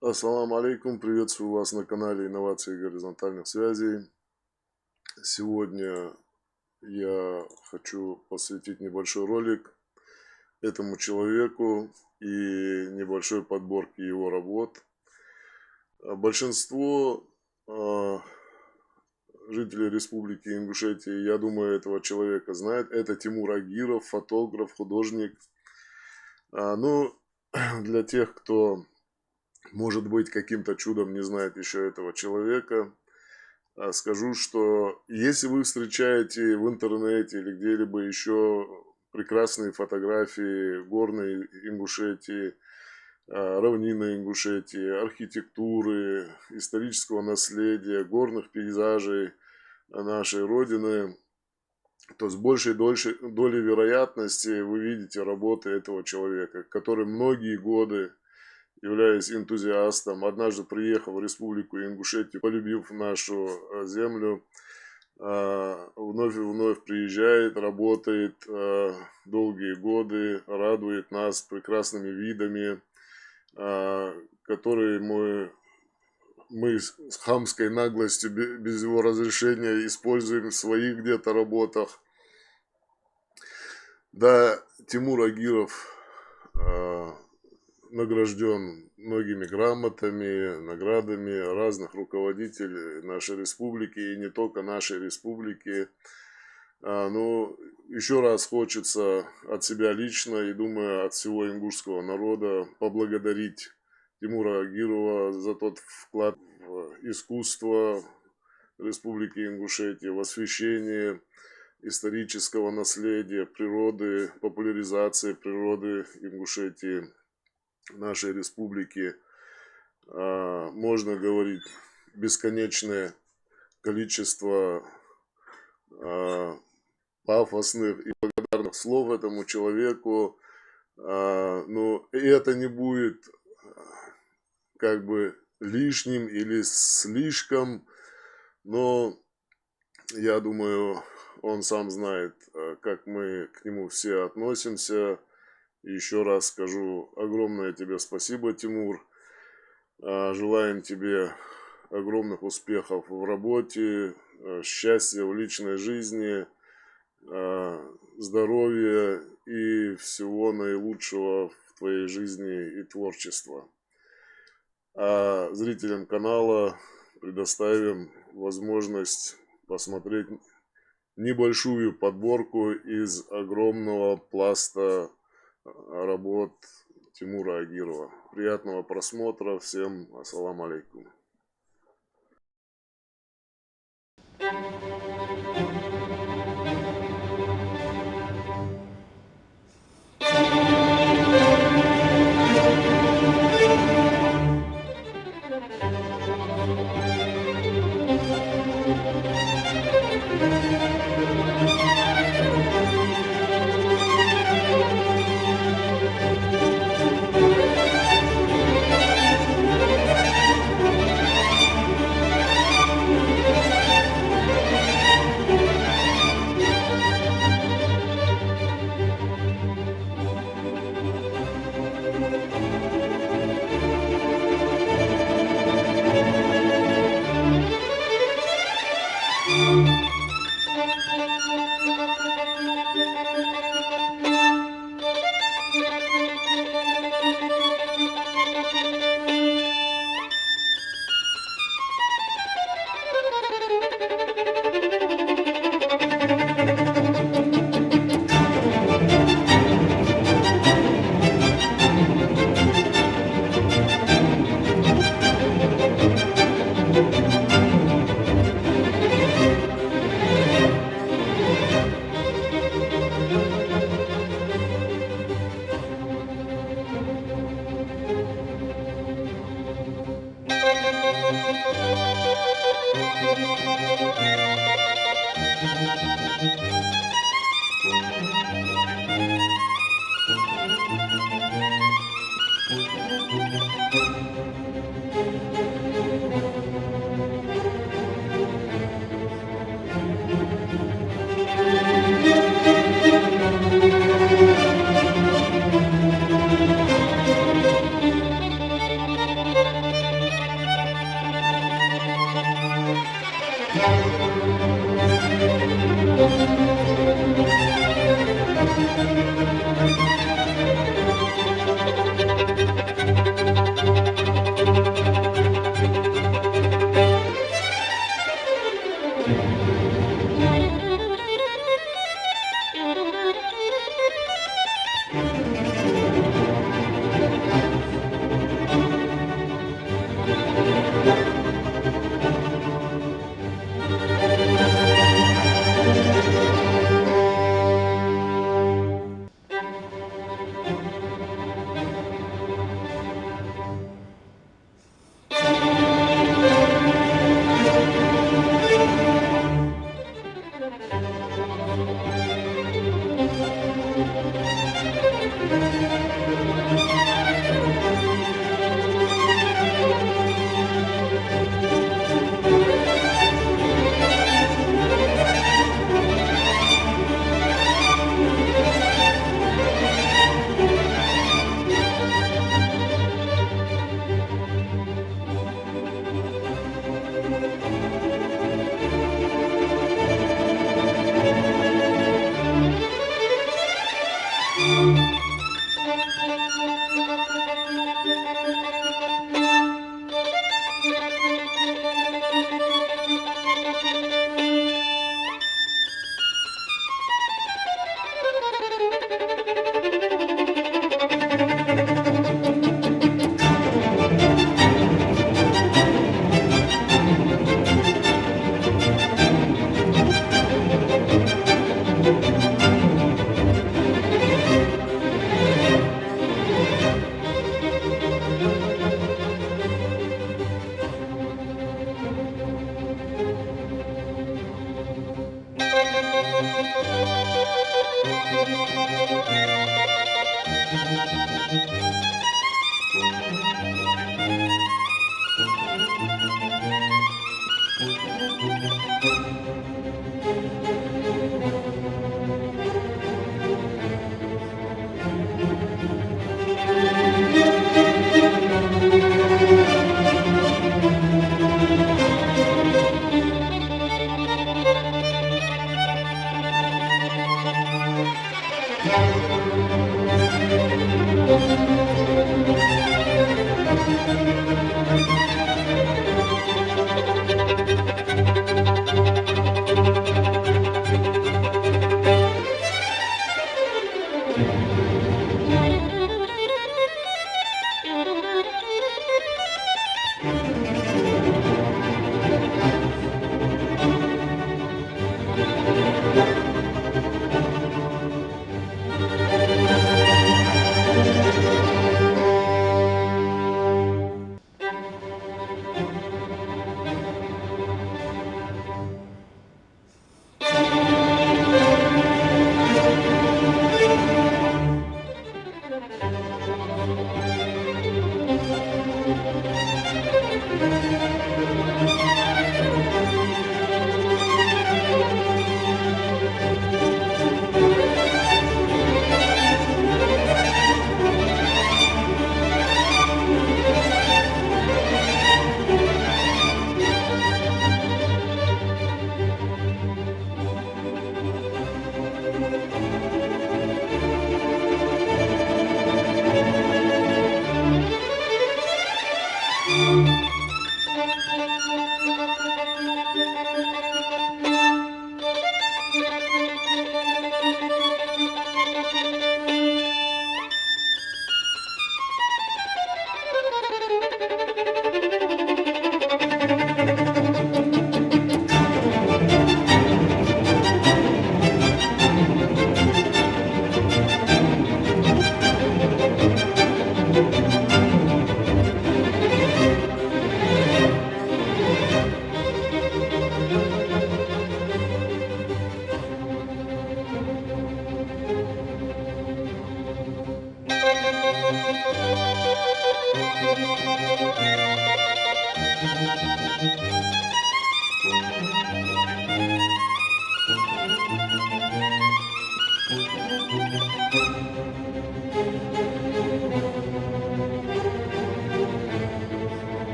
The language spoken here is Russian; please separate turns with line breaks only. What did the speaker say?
Ассаламу алейкум, приветствую вас на канале инновации горизонтальных связей. Сегодня я хочу посвятить небольшой ролик этому человеку и небольшой подборке его работ. Большинство жителей Республики Ингушетия, я думаю, этого человека знает. Это Тимур Агиров, фотограф, художник. Ну, для тех, кто, может быть, каким-то чудом не знает еще этого человека, скажу, что если вы встречаете в интернете или где-либо еще прекрасные фотографии горной Ингушетии, равнины Ингушетии, архитектуры, исторического наследия, горных пейзажей нашей Родины, то с большей долей вероятности вы видите работы этого человека, который многие годы, являясь энтузиастом, однажды приехал в Республику Ингушетию, полюбив нашу землю, вновь и вновь приезжает, работает долгие годы, радует нас прекрасными видами, которые мы с хамской наглостью, без его разрешения, используем в своих где-то работах. Да, Тимур Агиров награжден многими грамотами, наградами разных руководителей нашей республики, и не только нашей республики. Но еще раз хочется от себя лично и, думаю, от всего ингушского народа поблагодарить Тимура Агирова за тот вклад в искусство Республики Ингушетия, в освещение исторического наследия, природы, популяризации природы Ингушетии, нашей республики. Можно говорить бесконечное количество пафосных и благодарных слов этому человеку, но и это не будет как бы лишним или слишком, но я думаю, он сам знает, как мы к нему все относимся. Еще раз скажу огромное тебе спасибо, Тимур. Желаем тебе огромных успехов в работе, счастья в личной жизни, здоровья и всего наилучшего в твоей жизни и творчества. А зрителям канала предоставим возможность посмотреть небольшую подборку из огромного пласта работ Тимура Агирова. Приятного просмотра. Всем ассаламу алейкум.